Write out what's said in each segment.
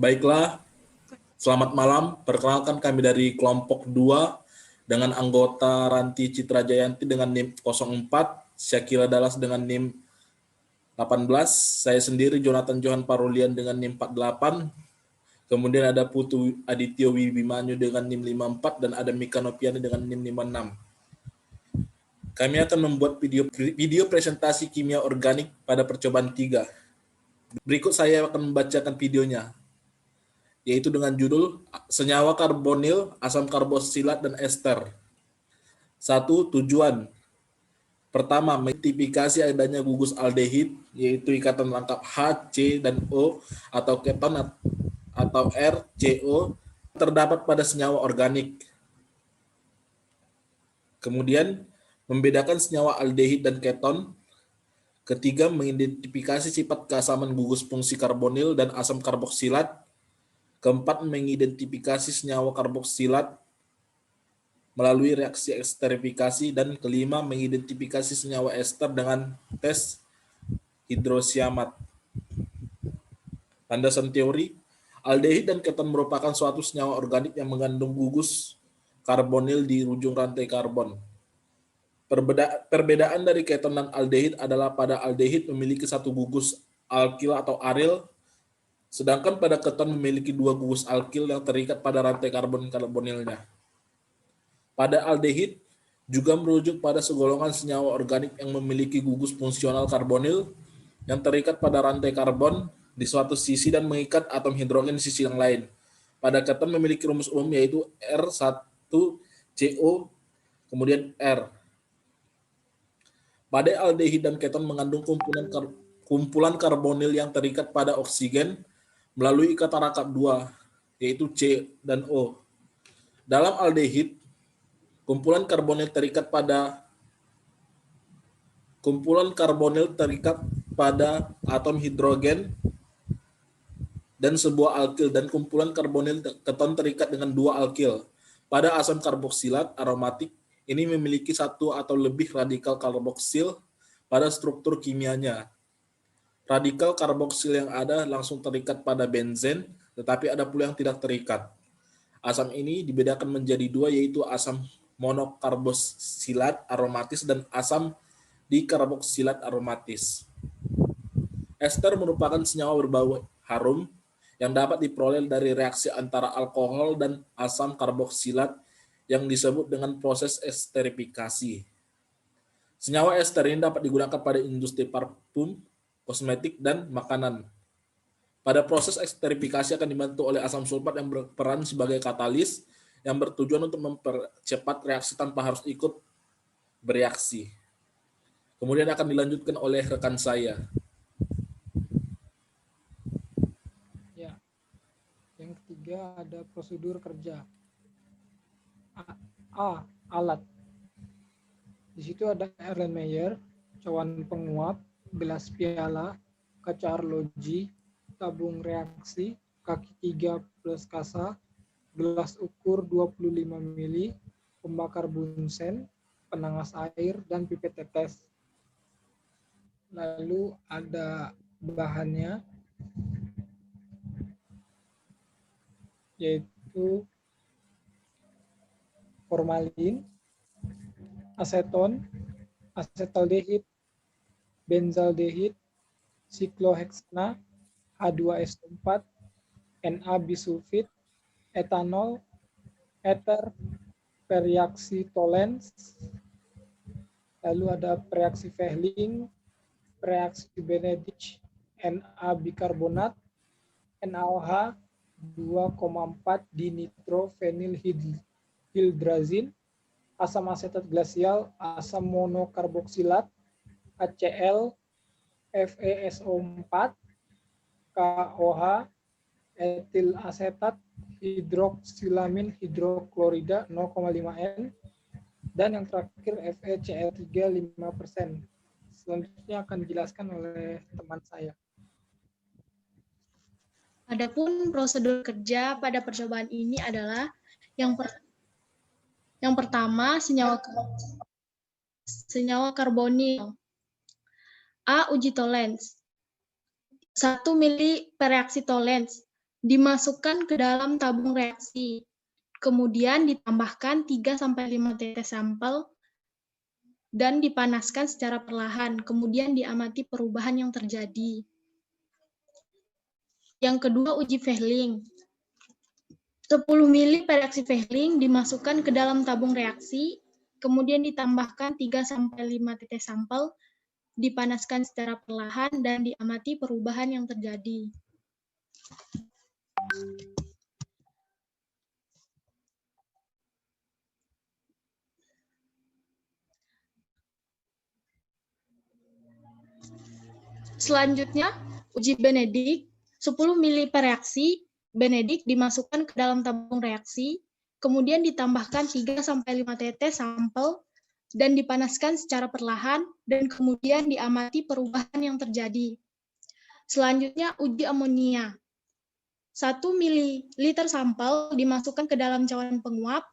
Baiklah, selamat malam. Perkenalkan kami dari kelompok 2 dengan anggota Ranti Citra Jayanti dengan NIM 04, Syakira Dallas dengan NIM 18, saya sendiri Jonathan Johan Parulian dengan NIM 48, kemudian ada Putu Adityo Wibimanyu dengan NIM 54, dan ada Mika Nopiani dengan NIM 56. Kami akan membuat video presentasi kimia organik pada percobaan 3. Berikut saya akan membacakan videonya, yaitu dengan judul Senyawa Karbonil, Asam Karboksilat, dan Ester. 1. Tujuan. Pertama, mengidentifikasi adanya gugus aldehid, yaitu ikatan lengkap H, C, dan O, atau keton atau R, CO, terdapat pada senyawa organik. Kemudian, membedakan senyawa aldehid dan keton. Ketiga, mengidentifikasi sifat keasaman gugus fungsi karbonil dan asam karboksilat. Keempat, mengidentifikasi senyawa karboksilat melalui reaksi esterifikasi. Dan kelima, mengidentifikasi senyawa ester dengan tes hidrosiamat. Landasan teori, aldehid dan keton merupakan suatu senyawa organik yang mengandung gugus karbonil di ujung rantai karbon. Perbedaan dari keton dan aldehid adalah pada aldehid memiliki satu gugus alkil atau aril, sedangkan pada keton memiliki dua gugus alkil yang terikat pada rantai karbon-karbonilnya. Pada aldehid juga merujuk pada segolongan senyawa organik yang memiliki gugus fungsional karbonil yang terikat pada rantai karbon di suatu sisi dan mengikat atom hidrogen di sisi yang lain. Pada keton memiliki rumus umum yaitu R1CO kemudian R. Pada aldehid dan keton mengandung kumpulan karbonil yang terikat pada oksigen melalui ikatan rangkap 2, yaitu C dan O. Dalam aldehid, kumpulan karbonil terikat pada atom hidrogen dan sebuah alkil, dan kumpulan karbonil keton terikat dengan dua alkil. Pada asam karboksilat aromatik, ini memiliki satu atau lebih radikal karboksil pada struktur kimianya. Radikal karboksil yang ada langsung terikat pada benzen, tetapi ada pula yang tidak terikat. Asam ini dibedakan menjadi dua, yaitu asam monokarboksilat aromatis dan asam dikarboksilat aromatis. Ester merupakan senyawa berbau harum yang dapat diperoleh dari reaksi antara alkohol dan asam karboksilat yang disebut dengan proses esterifikasi. Senyawa ester ini dapat digunakan pada industri parfum, kosmetik, dan makanan. Pada proses esterifikasi akan dibantu oleh asam sulfat yang berperan sebagai katalis yang bertujuan untuk mempercepat reaksi tanpa harus ikut bereaksi. Kemudian akan dilanjutkan oleh rekan saya. Ya, yang ketiga ada prosedur kerja. A. Alat. Di situ ada Erlenmeyer, cawan penguap, gelas piala, kaca arloji, tabung reaksi, kaki 3 plus kasa, gelas ukur 25 mili, pembakar bunsen, penangas air, dan pipet tetes. Lalu ada bahannya, yaitu formalin, aseton, asetaldehid, benzaldehid, sikloheksana, H2SO4, Na-bisulfit, etanol, ether, pereaksi tolens, lalu ada pereaksi Fehling, pereaksi Benedict, Na-bikarbonat, NaOH 2,4 dinitrofenilhidrazin, asam asetat glasial, asam monokarboksilat, HCl, FeSO4, KOH, etil asetat, hidroksilamin hidroklorida 0,5 N, dan yang terakhir FeCl3 5%. Selanjutnya akan dijelaskan oleh teman saya. Adapun prosedur kerja pada percobaan ini adalah yang pertama senyawa karbonil. A. Uji tolens. 1 mili pereaksi tolens dimasukkan ke dalam tabung reaksi. Kemudian ditambahkan 3-5 tetes sampel dan dipanaskan secara perlahan. Kemudian diamati perubahan yang terjadi. Yang kedua, uji Fehling. 10 ml reaksi Fehling dimasukkan ke dalam tabung reaksi, kemudian ditambahkan 3-5 tetes sampel, dipanaskan secara perlahan, dan diamati perubahan yang terjadi. Selanjutnya, uji Benedict. 10 ml per reaksi, Benedict dimasukkan ke dalam tabung reaksi, kemudian ditambahkan 3-5 tetes sampel, dan dipanaskan secara perlahan, dan kemudian diamati perubahan yang terjadi. Selanjutnya, uji amonia. 1 ml sampel dimasukkan ke dalam cawan penguap,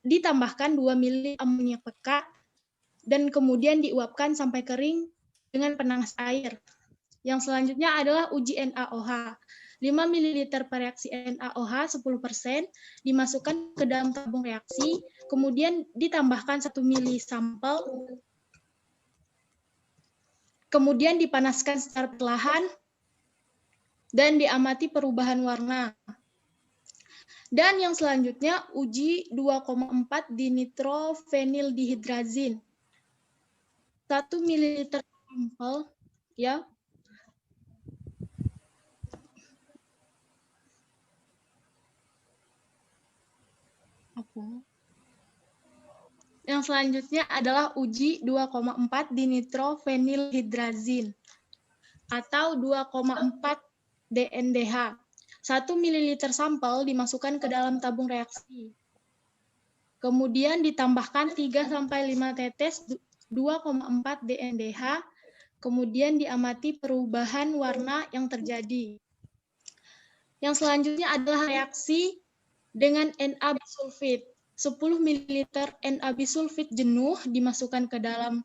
ditambahkan 2 ml amonia pekat, dan kemudian diuapkan sampai kering dengan penanas air. Yang selanjutnya adalah uji NaOH. 5 ml per reaksi NaOH 10% dimasukkan ke dalam tabung reaksi, kemudian ditambahkan 1 ml sampel, kemudian dipanaskan secara perlahan, dan diamati perubahan warna. Dan yang selanjutnya uji 2,4 dinitrofenildihidrazin. 1 ml sampel, ya. Yang selanjutnya adalah uji 2,4 dinitrofenildihidrazin atau 2,4 DNDH. 1 ml sampel dimasukkan ke dalam tabung reaksi. Kemudian ditambahkan 3-5 tetes 2,4 DNDH, kemudian diamati perubahan warna yang terjadi. Yang selanjutnya adalah reaksi dengan Na-bisulfit. 10 ml Na-bisulfit jenuh dimasukkan ke dalam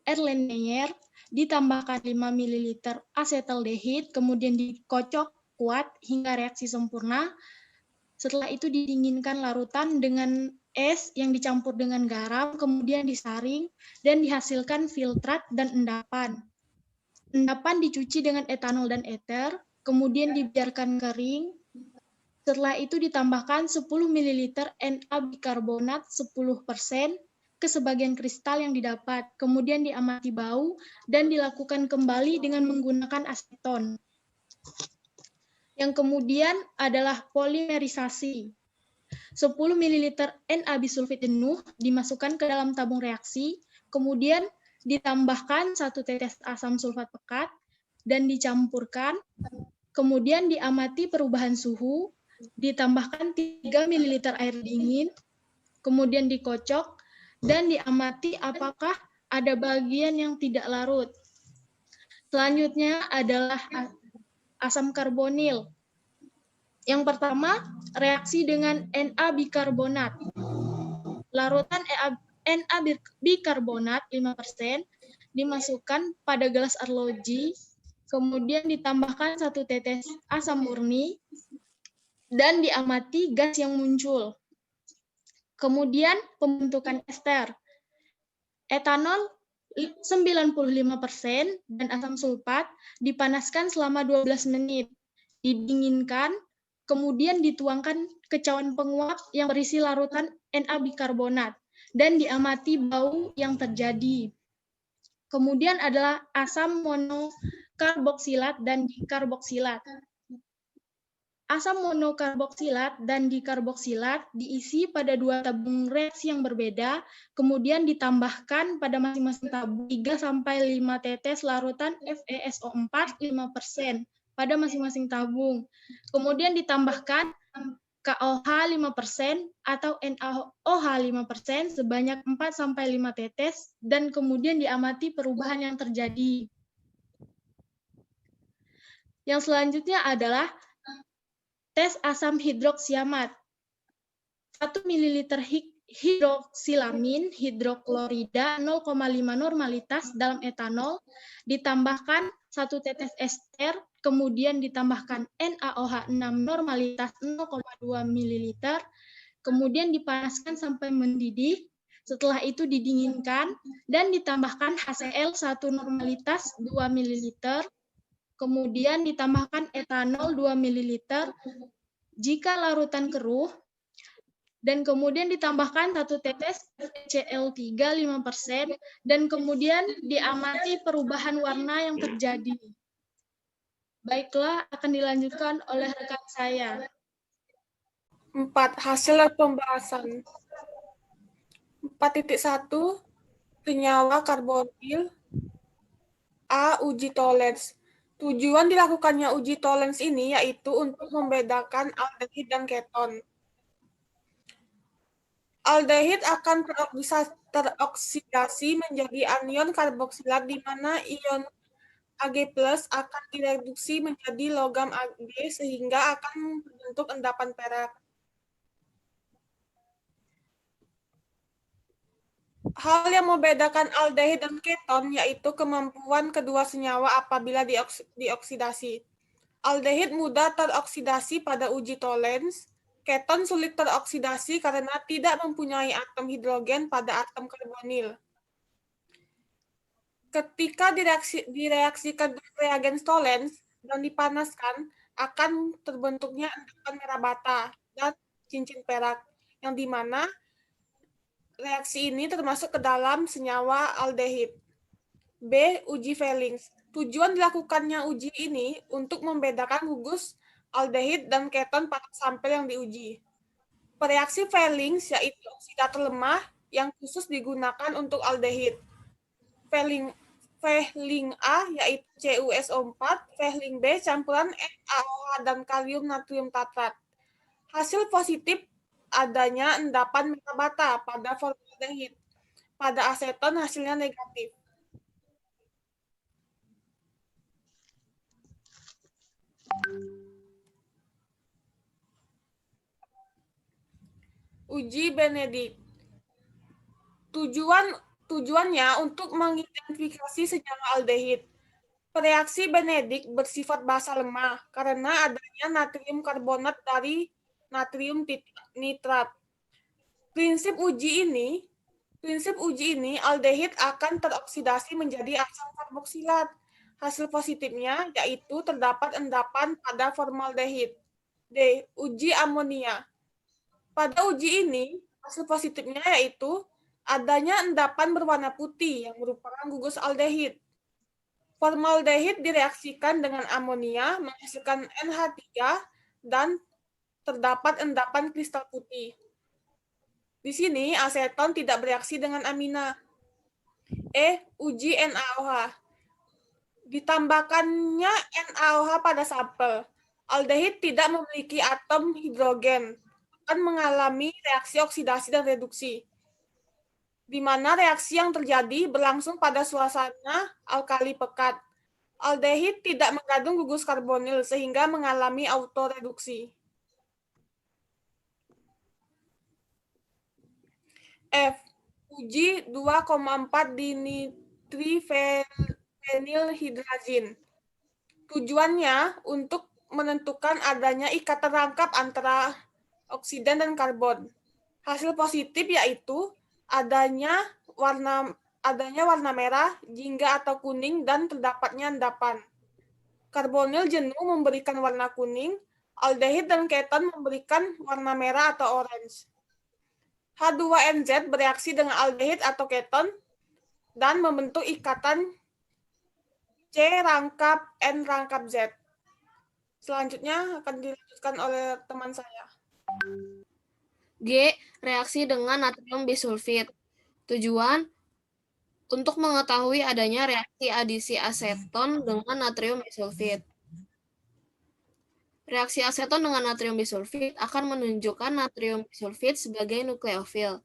Erlenmeyer, ditambahkan 5 ml asetaldehid, kemudian dikocok kuat hingga reaksi sempurna. Setelah itu didinginkan larutan dengan es yang dicampur dengan garam, kemudian disaring dan dihasilkan filtrat dan endapan. Endapan dicuci dengan etanol dan eter, kemudian dibiarkan kering. Setelah itu ditambahkan 10 ml Na bikarbonat 10% ke sebagian kristal yang didapat, kemudian diamati bau dan dilakukan kembali dengan menggunakan aseton. Yang kemudian adalah polimerisasi. 10 ml Na bisulfit jenuh dimasukkan ke dalam tabung reaksi, kemudian ditambahkan 1 tetes asam sulfat pekat dan dicampurkan, kemudian diamati perubahan suhu, ditambahkan 3 ml air dingin, kemudian dikocok, dan diamati apakah ada bagian yang tidak larut. Selanjutnya adalah asam karbonil. Yang pertama, reaksi dengan Na bikarbonat. Larutan Na bikarbonat 5% dimasukkan pada gelas arloji, kemudian ditambahkan 1 tetes asam murni, dan diamati gas yang muncul. Kemudian pembentukan ester. Etanol 95% dan asam sulfat dipanaskan selama 12 menit. Didinginkan, kemudian dituangkan ke cawan penguap yang berisi larutan Na bikarbonat dan diamati bau yang terjadi. Kemudian adalah asam monokarboksilat dan dikarboksilat. Asam monokarboksilat dan dikarboksilat diisi pada 2 tabung reaksi yang berbeda, kemudian ditambahkan pada masing-masing tabung 3-5 tetes larutan FeSO4 5% pada masing-masing tabung. Kemudian ditambahkan KOH 5% atau NaOH 5% sebanyak 4-5 tetes, dan kemudian diamati perubahan yang terjadi. Yang selanjutnya adalah tes asam hidroksiamat. 1 ml hidroksilamin, hidroklorida 0,5 normalitas dalam etanol, ditambahkan 1 tetes ester, kemudian ditambahkan NaOH 6 normalitas 0,2 ml, kemudian dipanaskan sampai mendidih. Setelah itu didinginkan dan ditambahkan HCl 1 normalitas 2 ml, kemudian ditambahkan etanol 2 ml jika larutan keruh, dan kemudian ditambahkan 1 tetes CL3 5%, dan kemudian diamati perubahan warna yang terjadi. Baiklah, akan dilanjutkan oleh rekan saya. 4. Hasil pembahasan. 4.1 senyawa karbonil. A. Uji toleransi. Tujuan dilakukannya uji toleransi ini yaitu untuk membedakan aldehid dan keton. Aldehid akan teroksidasi menjadi anion karboksilat di mana ion Ag+ akan direduksi menjadi logam Ag sehingga akan membentuk endapan perak. Hal yang membedakan aldehid dan keton yaitu kemampuan kedua senyawa apabila dioksidasi. Aldehid mudah teroksidasi pada uji toleransi. Keton sulit teroksidasi karena tidak mempunyai atom hidrogen pada atom karbonil. Ketika direaksikan dengan reagen toleransi dan dipanaskan, akan terbentuknya endapan merah bata dan cincin perak, yang dimana reaksi ini termasuk ke dalam senyawa aldehid. B. Uji Fehlings. Tujuan dilakukannya uji ini untuk membedakan gugus aldehid dan keton pada sampel yang diuji. Reaksi Fehlings yaitu oksidator lemah yang khusus digunakan untuk aldehid. Fehling A yaitu CuSO4, Fehling B campuran NaOH dan kalium natrium tatrat. Hasil positif adanya endapan merah bata pada formaldehid. Pada aseton hasilnya negatif. Uji Benedict. Tujuannya untuk mengidentifikasi senyawa aldehid. Reaksi Benedict bersifat basa lemah karena adanya natrium karbonat dari natrium nitrat. Prinsip uji ini aldehid akan teroksidasi menjadi asam karboksilat. Hasil positifnya yaitu terdapat endapan pada formaldehid. D. Uji amonia. Pada uji ini, hasil positifnya yaitu adanya endapan berwarna putih yang merupakan gugus aldehid. Formaldehid direaksikan dengan amonia menghasilkan NH3 dan terdapat endapan kristal putih. Di sini aseton tidak bereaksi dengan amina. E. Uji NaOH. Ditambahkannya NaOH pada sampel. Aldehid tidak memiliki atom hidrogen, akan mengalami reaksi oksidasi dan reduksi, di mana reaksi yang terjadi berlangsung pada suasana alkali pekat. Aldehid tidak mengandung gugus karbonil sehingga mengalami autoreduksi. F. Uji 2,4 dinitrifenilhidrazin. Tujuannya untuk menentukan adanya ikatan rangkap antara oksidan dan karbon. Hasil positif yaitu adanya warna merah, jingga atau kuning, dan terdapatnya endapan. Karbonil jenuh memberikan warna kuning, aldehid dan keton memberikan warna merah atau orange. H2NZ bereaksi dengan aldehid atau keton dan membentuk ikatan C rangkap N rangkap Z. Selanjutnya akan dilanjutkan oleh teman saya. G. Reaksi dengan natrium bisulfit. Tujuan untuk mengetahui adanya reaksi adisi aseton dengan natrium bisulfit. Reaksi aseton dengan natrium bisulfit akan menunjukkan natrium bisulfit sebagai nukleofil.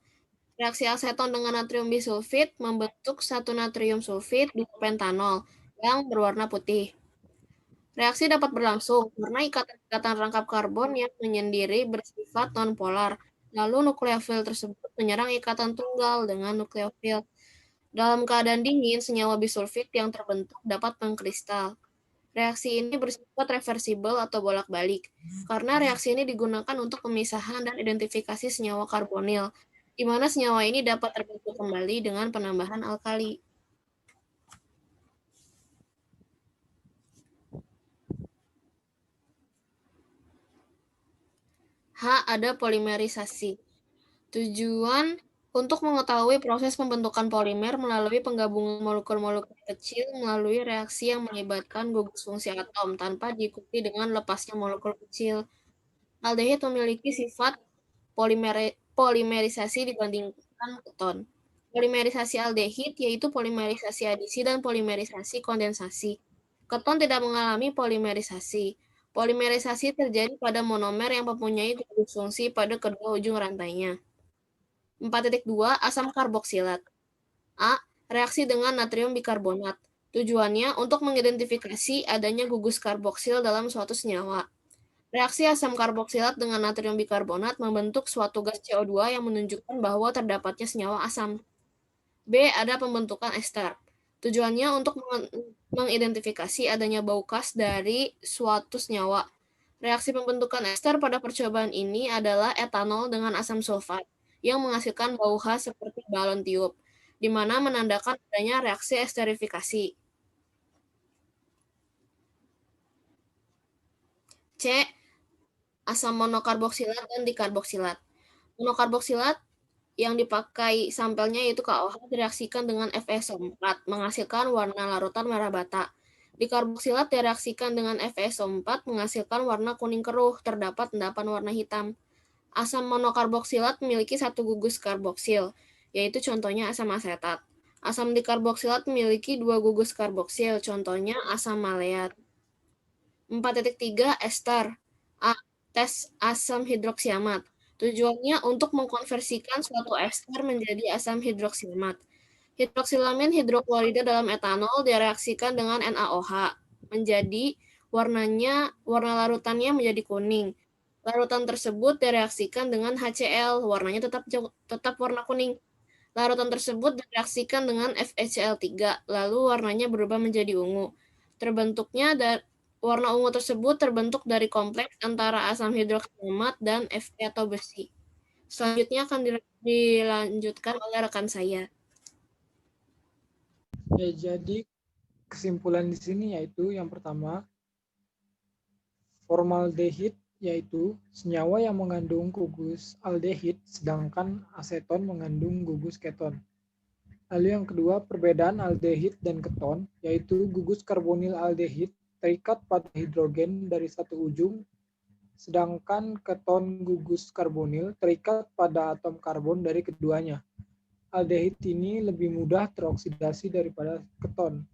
Reaksi aseton dengan natrium bisulfit membentuk 1 natrium sulfit 2 pentanol yang berwarna putih. Reaksi dapat berlangsung karena ikatan-ikatan rangkap karbon yang menyendiri bersifat nonpolar Lalu nukleofil tersebut menyerang ikatan tunggal dengan nukleofil. Dalam keadaan dingin, senyawa bisulfit yang terbentuk dapat mengkristal. Reaksi ini bersifat reversibel atau bolak-balik, karena reaksi ini digunakan untuk pemisahan dan identifikasi senyawa karbonil, di mana senyawa ini dapat terbentuk kembali dengan penambahan alkali. H. Ada polimerisasi. Tujuan untuk mengetahui proses pembentukan polimer melalui penggabungan molekul-molekul kecil melalui reaksi yang melibatkan gugus fungsi atom tanpa diikuti dengan lepasnya molekul kecil. Aldehid memiliki sifat polimerisasi dibandingkan keton. Polimerisasi aldehid yaitu polimerisasi adisi dan polimerisasi kondensasi. Keton tidak mengalami polimerisasi. Polimerisasi terjadi pada monomer yang mempunyai gugus fungsi pada kedua ujung rantainya. 4.2 Asam karboksilat. A. Reaksi dengan natrium bikarbonat. Tujuannya untuk mengidentifikasi adanya gugus karboksil dalam suatu senyawa. Reaksi asam karboksilat dengan natrium bikarbonat membentuk suatu gas CO2 yang menunjukkan bahwa terdapatnya senyawa asam. B. Ada pembentukan ester. Tujuannya untuk mengidentifikasi adanya bau khas dari suatu senyawa. Reaksi pembentukan ester pada percobaan ini adalah etanol dengan asam sulfat yang menghasilkan bau khas seperti balon tiup, di mana menandakan adanya reaksi esterifikasi. C. Asam monokarboksilat dan dikarboksilat. Monokarboksilat yang dipakai sampelnya yaitu KOH direaksikan dengan FeSO4 menghasilkan warna larutan merah bata. Dikarboksilat direaksikan dengan FeSO4 menghasilkan warna kuning keruh, terdapat endapan warna hitam. Asam monokarboksilat memiliki satu gugus karboksil, yaitu contohnya asam asetat. Asam dikarboksilat memiliki dua gugus karboksil, contohnya asam maleat. 4.3 ester. A. Tes asam hidroksiamat. Tujuannya untuk mengkonversikan suatu ester menjadi asam hidroksiamat. Hidroksilamin hidroklorida dalam etanol direaksikan dengan NaOH menjadi warna larutannya menjadi kuning. Larutan tersebut direaksikan dengan HCl, warnanya tetap warna kuning. Larutan tersebut direaksikan dengan FeCl3, lalu warnanya berubah menjadi ungu. Warna ungu tersebut terbentuk dari kompleks antara asam hidroksiamat dan Fe atau besi. Selanjutnya akan dilanjutkan oleh rekan saya. Ya, jadi kesimpulan di sini yaitu yang pertama, formaldehid yaitu senyawa yang mengandung gugus aldehid, sedangkan aseton mengandung gugus keton. Lalu yang kedua, perbedaan aldehid dan keton, yaitu gugus karbonil aldehid terikat pada hidrogen dari satu ujung, sedangkan keton gugus karbonil terikat pada atom karbon dari keduanya. Aldehid ini lebih mudah teroksidasi daripada keton.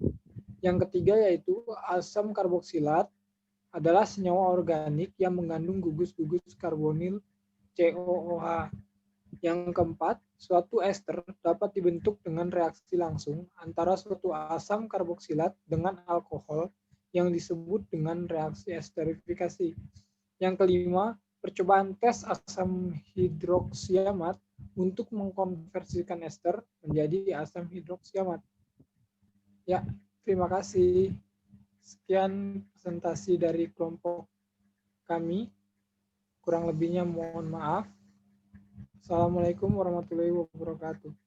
Yang ketiga yaitu asam karboksilat adalah senyawa organik yang mengandung gugus-gugus karbonil COOH. Yang keempat, suatu ester dapat dibentuk dengan reaksi langsung antara suatu asam karboksilat dengan alkohol yang disebut dengan reaksi esterifikasi. Yang kelima, percobaan tes asam hidroksiamat untuk mengkonversikan ester menjadi asam hidroksiamat. Ya, terima kasih. Sekian presentasi dari kelompok kami. Kurang lebihnya mohon maaf. Assalamualaikum warahmatullahi wabarakatuh.